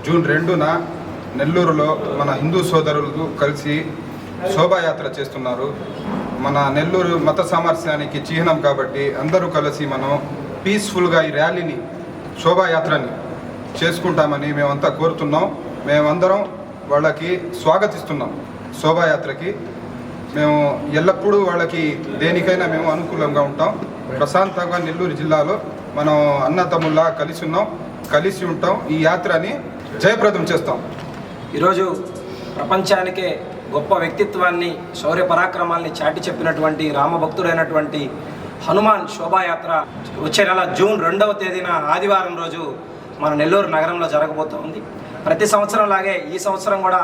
June 2న నెల్లూరులో మన హిందూ సోదరులు కలిసి శోభాయాత్ర చేస్తున్నారు. మన నెల్లూరు మత సామరస్యానికి చిహ్నం కాబట్టి అందరూ కలిసి మనం పీస్ఫుల్గా ఈ ర్యాలీని శోభాయాత్రని చేసుకుంటామని మేమంతా కోరుతున్నాం. మేమందరం వాళ్ళకి స్వాగతిస్తున్నాం. శోభాయాత్రకి మేము ఎల్లప్పుడూ వాళ్ళకి దేనికైనా మేము అనుకూలంగా ఉంటాం. ప్రశాంతంగా నెల్లూరు జిల్లాలో మనం అన్నతమ్ముల్లా కలిసి ఉంటాం. ఈ యాత్రని జయప్రదం చేస్తాం. ఈరోజు ప్రపంచానికే గొప్ప వ్యక్తిత్వాన్ని, శౌర్య పరాక్రమాల్ని చాటి చెప్పినటువంటి రామభక్తుడైనటువంటి హనుమాన్ శోభాయాత్ర వచ్చే నెల జూన్ 2వ తేదీన ఆదివారం రోజు మన నెల్లూరు నగరంలో జరగబోతోంది. ప్రతి సంవత్సరం లాగే ఈ సంవత్సరం కూడా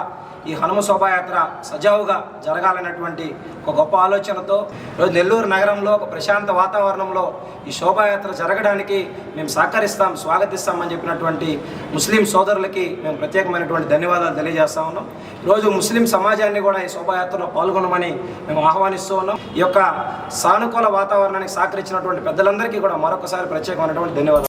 ఈ హనుమ శోభాయాత్ర సజావుగా జరగాలన్నటువంటి ఒక గొప్ప ఆలోచనతో ఈరోజు నెల్లూరు నగరంలో ఒక ప్రశాంత వాతావరణంలో ఈ శోభాయాత్ర జరగడానికి మేము స్వాగతిస్తామని చెప్పినటువంటి ముస్లిం సోదరులకి మేము ప్రత్యేకమైనటువంటి ధన్యవాదాలు తెలియజేస్తా ఉన్నాం. ఈరోజు ముస్లిం సమాజాన్ని కూడా ఈ శోభాయాత్రలో పాల్గొనమని మేము ఆహ్వానిస్తూ ఉన్నాం. ఈ యొక్క సానుకూల వాతావరణానికి సహకరించినటువంటి పెద్దలందరికీ కూడా మరొకసారి ప్రత్యేకమైనటువంటి ధన్యవాదాలు.